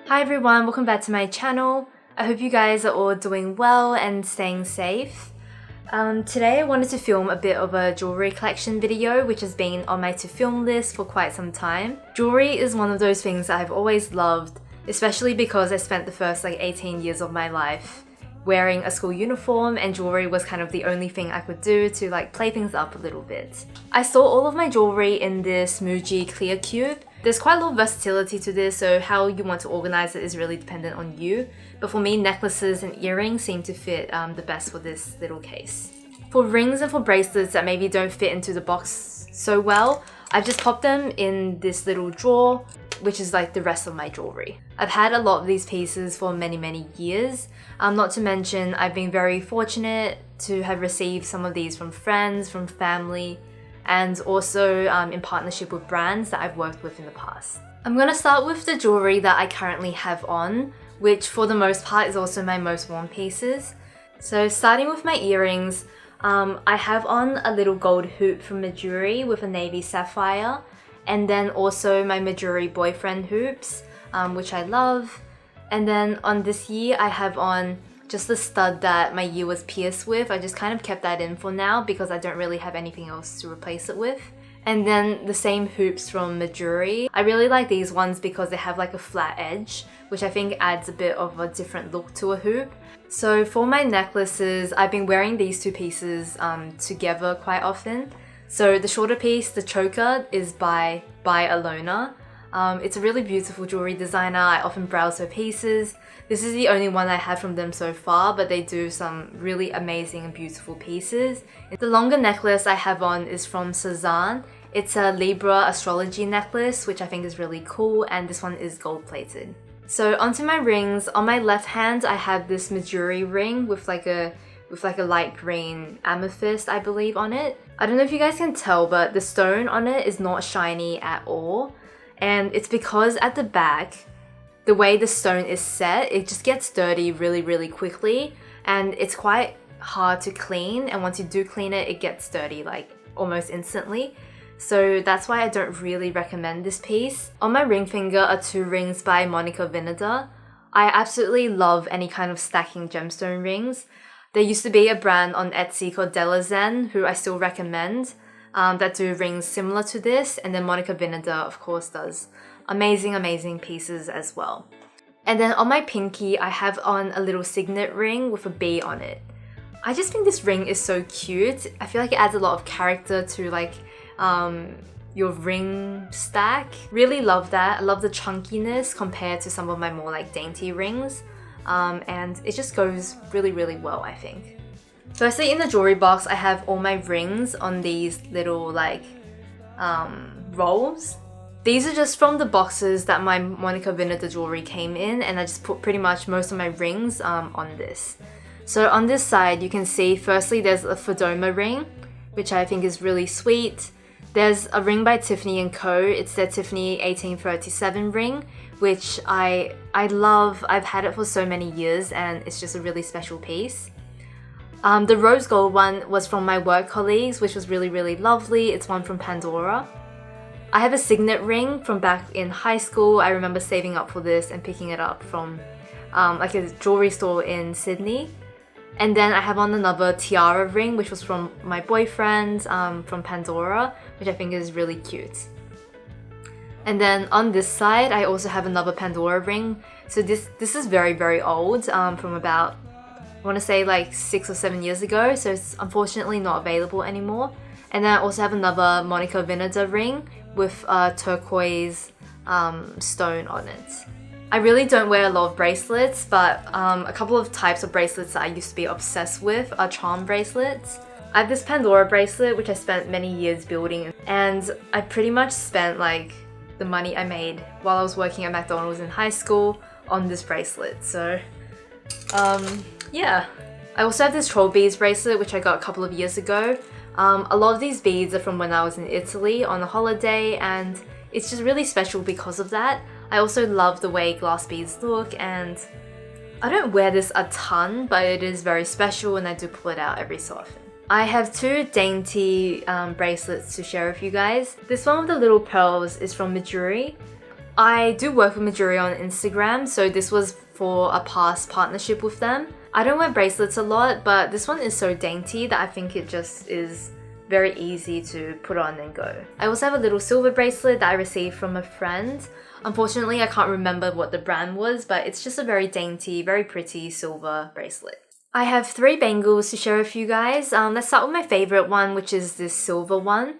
Hi everyone, welcome back to my channel. I hope you guys are all doing well and staying safe. Today I wanted to film a bit of a jewellery collection video which has been on my to film list for quite some time. Jewellery is one of those things that I've always loved, especially because I spent the first 18 years of my life wearing a school uniform, and jewellery was kind of the only thing I could do to play things up a little bit. I saw all of my jewellery in this Mejuri clear cube. There's quite a lot of versatility to this, so how you want to organize it is really dependent on you. But for me, necklaces and earrings seem to fit the best for this little case. For rings and for bracelets that maybe don't fit into the box so well, I've just popped them in this little drawer, which is like the rest of my jewellery. I've had a lot of these pieces for many years. Not to mention, I've been very fortunate to have received some of these from friends, from family, and also in partnership with brands that I've worked with in the past. I'm gonna start with the jewellery that I currently have on, which for the most part is also my most worn pieces. So starting with my earrings, I have on a little gold hoop from Mejuri with a navy sapphire, and then also my Mejuri boyfriend hoops, which I love. And then on this ear, I have on just the stud that my ear was pierced with. I just kind of kept that in for now because I don't really have anything else to replace it with. And then the same hoops from Mejuri. I really like these ones because they have like a flat edge, which I think adds a bit of a different look to a hoop. So for my necklaces, I've been wearing these two pieces together quite often. So the shorter piece, the choker, is by Alona. It's a really beautiful jewelry designer. I often browse her pieces. This is the only one I have from them so far, but they do some really amazing and beautiful pieces. The longer necklace I have on is from Cezanne. It's a Libra astrology necklace, which I think is really cool, and this one is gold plated. So onto my rings. On my left hand, I have this Mejuri ring with like a light green amethyst, I believe, on it. I don't know if you guys can tell, but the stone on it is not shiny at all. And it's because at the back, the way the stone is set, it just gets dirty really quickly, and it's quite hard to clean, and once you do clean it, it gets dirty almost instantly. So that's why I don't really recommend this piece. On my ring finger are two rings by Monica Vinader. I absolutely love any kind of stacking gemstone rings. There used to be a brand on Etsy called Delazen, who I still recommend, that do rings similar to this, and then Monica Vinader of course does amazing pieces as well. And then on my pinky, I have on a little signet ring with a bee on it. I just think this ring is so cute. I feel like it adds a lot of character to your ring stack. Really love that. I love the chunkiness compared to some of my more dainty rings. And it just goes really well, I think. Firstly, in the jewelry box, I have all my rings on these little rolls. These are just from the boxes that my Monica Vinader jewelry came in, and I just put pretty much most of my rings on this. So on this side, you can see firstly there's a Fedoma ring, which I think is really sweet. There's a ring by Tiffany & Co. It's their Tiffany 1837 ring, which I love. I've had it for so many years, and it's just a really special piece. The rose gold one was from my work colleagues, which was really lovely. It's one from Pandora. I have a signet ring from back in high school. I remember saving up for this and picking it up from a jewelry store in Sydney. And then I have on another tiara ring, which was from my boyfriend from Pandora, which I think is really cute. And then on this side, I also have another Pandora ring. So this is very old, from about, I want to say 6 or 7 years ago, so it's unfortunately not available anymore. And then I also have another Monica Vinader ring with a turquoise stone on it. I really don't wear a lot of bracelets, but a couple of types of bracelets that I used to be obsessed with are charm bracelets. I have this Pandora bracelet, which I spent many years building, and I pretty much spent the money I made while I was working at McDonald's in high school on this bracelet. So yeah. I also have this troll beads bracelet, which I got a couple of years ago. A lot of these beads are from when I was in Italy on a holiday, and it's just really special because of that. I also love the way glass beads look, and I don't wear this a ton, but it is very special and I do pull it out every so often. I have two dainty bracelets to share with you guys. This one with the little pearls is from Mejuri. I do work with Mejuri on Instagram, so this was for a past partnership with them. I don't wear bracelets a lot, but this one is so dainty that I think it just is very easy to put on and go. I also have a little silver bracelet that I received from a friend. Unfortunately, I can't remember what the brand was, but it's just a very dainty, very pretty silver bracelet. I have 3 bangles to share with you guys. Let's start with my favorite one, which is this silver one.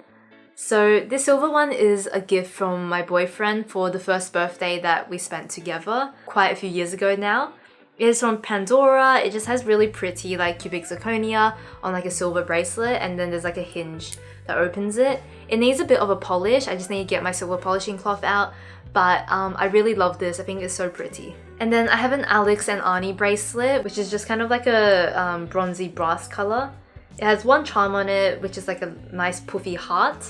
So this silver one is a gift from my boyfriend for the first birthday that we spent together quite a few years ago now. It is from Pandora. It just has really pretty like cubic zirconia on like a silver bracelet, and then there's like a hinge that opens it. It needs a bit of a polish. I just need to get my silver polishing cloth out, but I really love this. I think it's so pretty. And then I have an Alex and Arnie bracelet, which is just kind of like a bronzy brass color. It has one charm on it, which is like a nice puffy heart.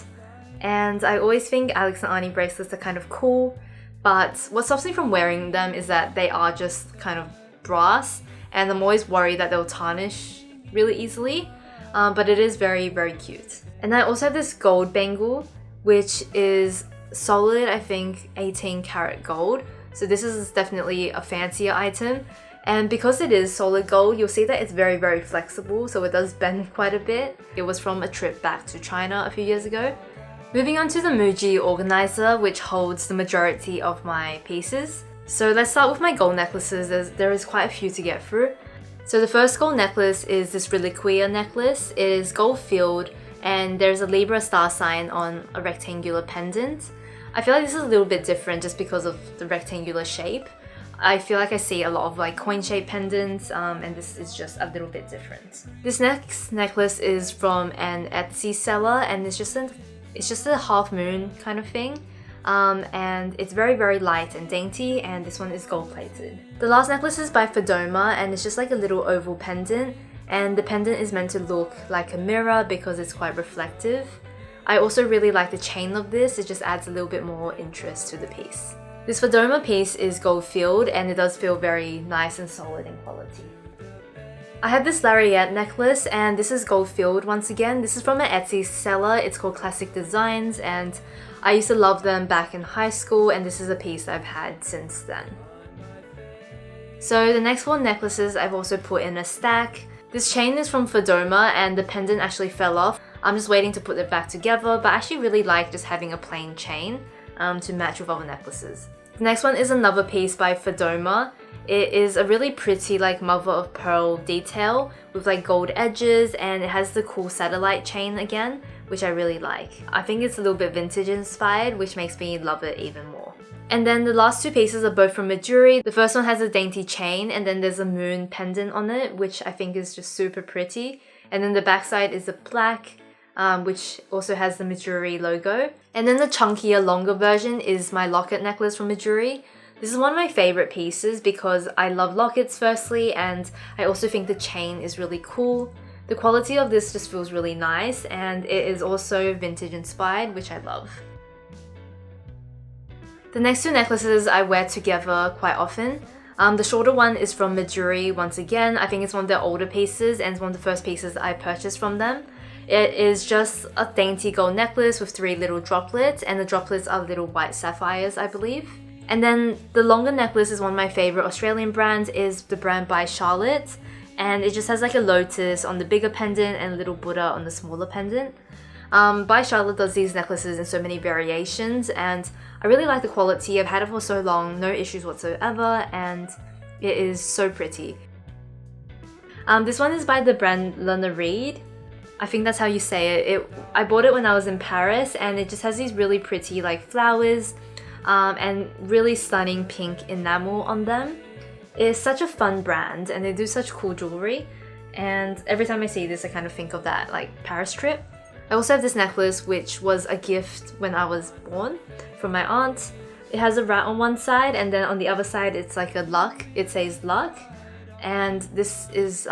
And I always think Alex and Arnie bracelets are kind of cool, but what stops me from wearing them is that they are just kind of brass, and I'm always worried that they'll tarnish really easily, but it is very, very cute. And I also have this gold bangle, which is solid, I think 18 karat gold. So this is definitely a fancier item. And because it is solid gold, you'll see that it's very, very flexible, so it does bend quite a bit. It was from a trip back to China a few years ago. Moving on to the Mejuri organizer, which holds the majority of my pieces. So let's start with my gold necklaces, as there is quite a few to get through. So the first gold necklace is this Reliquia necklace. It is gold filled, and there's a Libra star sign on a rectangular pendant. I feel like this is a little bit different just because of the rectangular shape. I feel like I see a lot of like coin-shaped pendants, and this is just a little bit different. This next necklace is from an Etsy seller, and it's just a half moon kind of thing. And it's very, very light and dainty, and this one is gold plated. The last necklace is by Fedoma, and it's just like a little oval pendant, and the pendant is meant to look like a mirror because it's quite reflective. I also really like the chain of this. It just adds a little bit more interest to the piece. This Fedoma piece is gold filled, and it does feel very nice and solid in quality. I have this lariat necklace, and this is gold filled once again. This is from an Etsy seller. It's called Classic Designs, and I used to love them back in high school, and this is a piece I've had since then. So the next 4 necklaces I've also put in a stack. This chain is from Fedoma, and the pendant actually fell off. I'm just waiting to put it back together, but I actually really like just having a plain chain to match with other necklaces. The next one is another piece by Fedoma. It is a really pretty like mother of pearl detail with like gold edges, and it has the cool satellite chain again, which I really like. I think it's a little bit vintage inspired, which makes me love it even more. And then the last 2 pieces are both from Mejuri. The first one has a dainty chain, and then there's a moon pendant on it, which I think is just super pretty. And then the backside is a black, which also has the Mejuri logo. And then the chunkier, longer version is my locket necklace from Mejuri. This is one of my favorite pieces because I love lockets firstly, and I also think the chain is really cool. The quality of this just feels really nice, and it is also vintage inspired, which I love. The next 2 necklaces I wear together quite often. The shorter one is from Mejuri once again. I think it's one of their older pieces, and it's one of the first pieces I purchased from them. It is just a dainty gold necklace with 3 little droplets, and the droplets are little white sapphires, I believe. And then the longer necklace is one of my favorite Australian brands, is the brand by Charlotte. And it just has like a lotus on the bigger pendant and a little Buddha on the smaller pendant. By Charlotte does these necklaces in so many variations, and I really like the quality. I've had it for so long, no issues whatsoever, and it is so pretty. This one is by the brand Mejuri. I think that's how you say it. I bought it when I was in Paris, and it just has these really pretty like flowers and really stunning pink enamel on them. It's such a fun brand, and they do such cool jewellery, and every time I see this I kind of think of that like Paris trip. I also have this necklace, which was a gift when I was born from my aunt. It has a rat on one side, and then on the other side it's like a luck. It says luck, and this is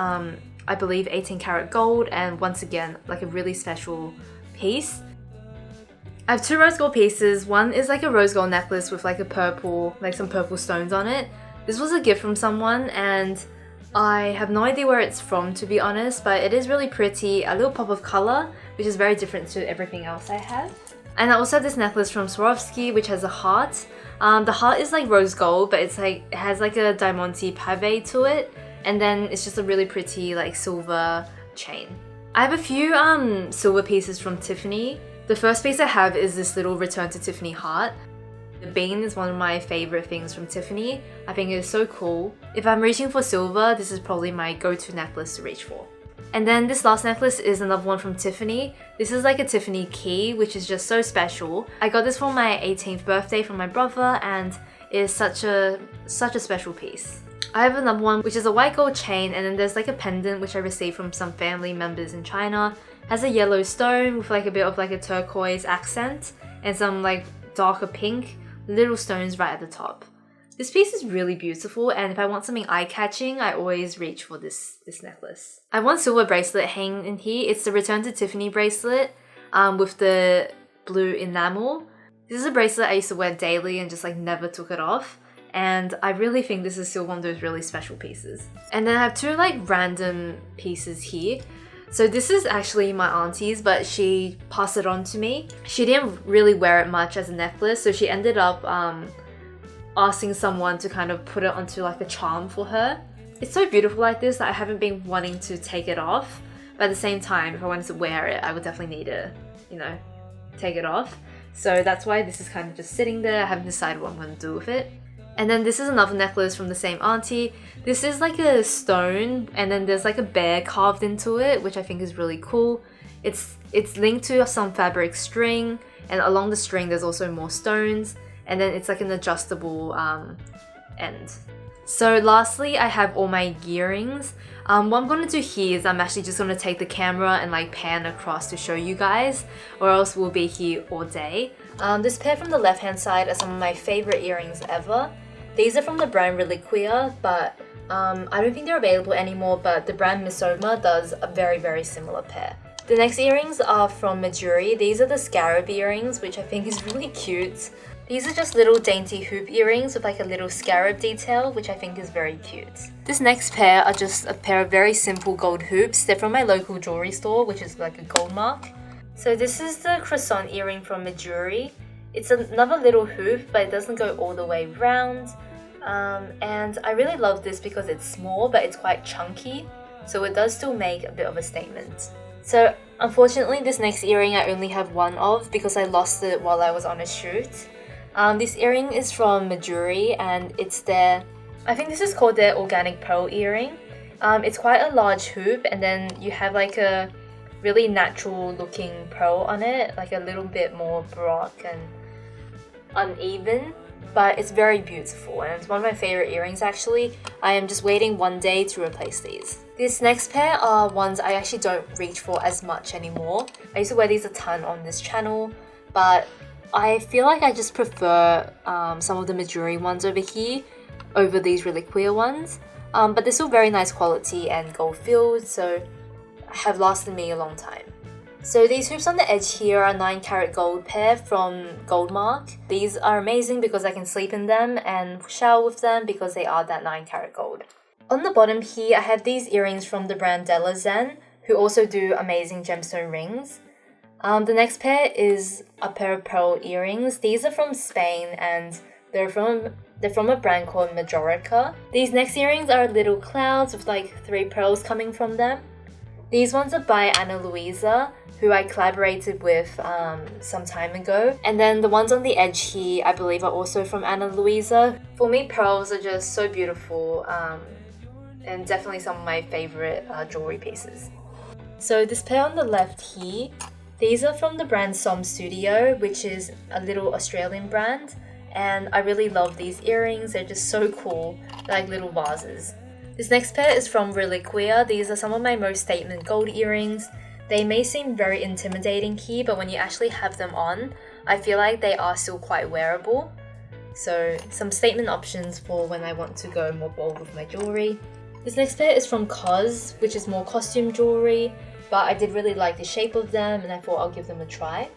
I believe 18 karat gold, and once again like a really special piece. I have 2 rose gold pieces. One is like a rose gold necklace with like a purple, like some purple stones on it. This was a gift from someone, and I have no idea where it's from, to be honest, but it is really pretty, a little pop of color, which is very different to everything else I have. And I also have this necklace from Swarovski, which has a heart. The heart is like rose gold, but it's like it has like a diamante pave to it, and then it's just a really pretty like silver chain. I have a few silver pieces from Tiffany. The first piece I have is this little Return to Tiffany heart. The bean is one of my favorite things from Tiffany. I think it is so cool. If I'm reaching for silver, this is probably my go-to necklace to reach for. And then this last necklace is another one from Tiffany. This is like a Tiffany key, which is just so special. I got this for my 18th birthday from my brother, and it is such a special piece. I have another one, which is a white gold chain, and then there's like a pendant which I received from some family members in China. It has a yellow stone with like a bit of like a turquoise accent and some like darker pink little stones right at the top. This piece is really beautiful, and if I want something eye-catching, I always reach for this necklace. I have one silver bracelet hanging in here. It's the Return to Tiffany bracelet with the blue enamel. This is a bracelet I used to wear daily and just like never took it off. And I really think this is still one of those really special pieces. And then I have two like random pieces here. So this is actually my auntie's, but she passed it on to me. She didn't really wear it much as a necklace, so she ended up asking someone to kind of put it onto like a charm for her. It's so beautiful like this that I haven't been wanting to take it off, but at the same time, if I wanted to wear it, I would definitely need to, you know, take it off. So that's why this is kind of just sitting there. I haven't decided what I'm going to do with it. And then this is another necklace from the same auntie. This is like a stone, and then there's like a bear carved into it, which I think is really cool. It's linked to some fabric string, and along the string there's also more stones, and then it's like an adjustable end. So lastly, I have all my earrings. What I'm going to do here is I'm actually just going to take the camera and like pan across to show you guys, or else we'll be here all day. This pair from the left hand side are some of my favorite earrings ever. These are from the brand Reliquia, but I don't think they're available anymore, but the brand Fedoma does a very similar pair. The next earrings are from Mejuri. These are the scarab earrings, which I think is really cute. These are just little dainty hoop earrings with like a little scarab detail, which I think is very cute. This next pair are just a pair of very simple gold hoops. They're from my local jewelry store, which is like a gold mark. So this is the croissant earring from Mejuri. It's another little hoop, but it doesn't go all the way round. And I really love this because it's small, but it's quite chunky. So it does still make a bit of a statement. So unfortunately, this next earring I only have one of because I lost it while I was on a shoot. This earring is from Mejuri, and it's I think this is called their organic pearl earring. It's quite a large hoop, and then you have like a really natural looking pearl on it, like a little bit more baroque and uneven, but it's very beautiful, and it's one of my favorite earrings actually. I am just waiting one day to replace these. This next pair are ones I actually don't reach for as much anymore. I used to wear these a ton on this channel, but I feel like I just prefer some of the Mejuri ones over here over these Reliquia ones. But they're still very nice quality and gold filled, so have lasted me a long time. So these hoops on the edge here are 9-carat gold pair from Goldmark. These are amazing because I can sleep in them and shower with them because they are that 9-carat gold. On the bottom here, I have these earrings from the brand Della Zen, who also do amazing gemstone rings. The next pair is a pair of pearl earrings. These are from Spain, and they're from a brand called Majorica. These next earrings are little clouds with like 3 pearls coming from them. These ones are by Ana Luisa, who I collaborated with some time ago. And then the ones on the edge here, I believe, are also from Ana Luisa. For me, pearls are just so beautiful, and definitely some of my favorite jewelry pieces. So this pair on the left here, these are from the brand Som Studio, which is a little Australian brand, and I really love these earrings. They're just so cool. They're like little vases. This next pair is from Reliquia. These are some of my most statement gold earrings. They may seem very intimidating here, but when you actually have them on, I feel like they are still quite wearable. So some statement options for when I want to go more bold with my jewelry. This next pair is from COS, which is more costume jewelry, but I did really like the shape of them and I thought I'll give them a try.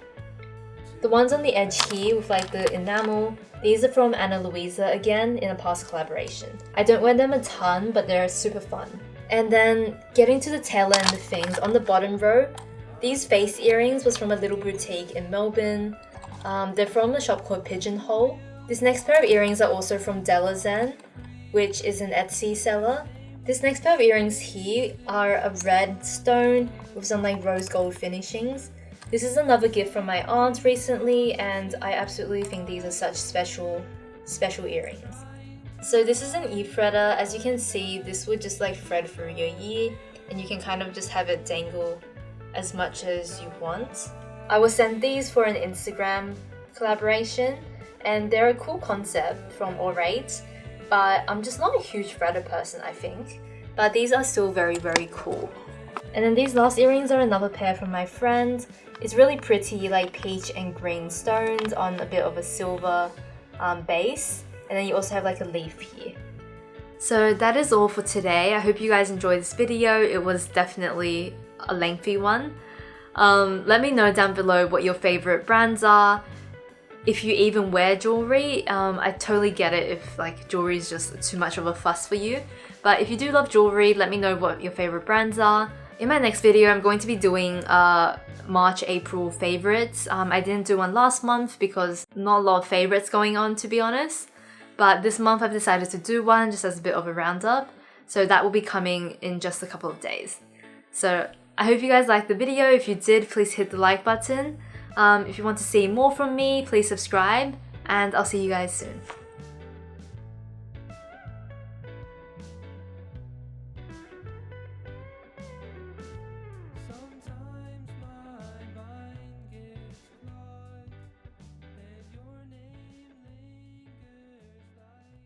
The ones on the edge here with like the enamel, these are from Ana Luisa again in a past collaboration. I don't wear them a ton, but they're super fun. And then getting to the tail end of things, on the bottom row, These face earrings was from a little boutique in Melbourne. They're from a shop called Pigeonhole. This next pair of earrings are also from Delazen, which is an Etsy seller. This next pair of earrings here are a red stone with some like rose gold finishings. This is another gift from my aunt recently, and I absolutely think these are such special earrings. So this is an e-threader. As you can see, this would just like thread through your ear, and you can kind of just have it dangle as much as you want. I was sent these for an Instagram collaboration, and they're a cool concept from Orate, but I'm just not a huge threader person, I think. But these are still very, very cool. And then these last earrings are another pair from my friend. It's really pretty, like peach and green stones on a bit of a silver base. And then you also have like a leaf here. So that is all for today. I hope you guys enjoyed this video. It was definitely a lengthy one. Let me know down below what your favorite brands are. If you even wear jewelry, I totally get it if like jewelry is just too much of a fuss for you. But if you do love jewelry, let me know what your favorite brands are. In my next video, I'm going to be doing March, April favorites. I didn't do one last month because not a lot of favorites going on, to be honest. But this month I've decided to do one just as a bit of a roundup. So that will be coming in just a couple of days. So I hope you guys liked the video. If you did, please hit the like button. If you want to see more from me, please subscribe, and I'll see you guys soon.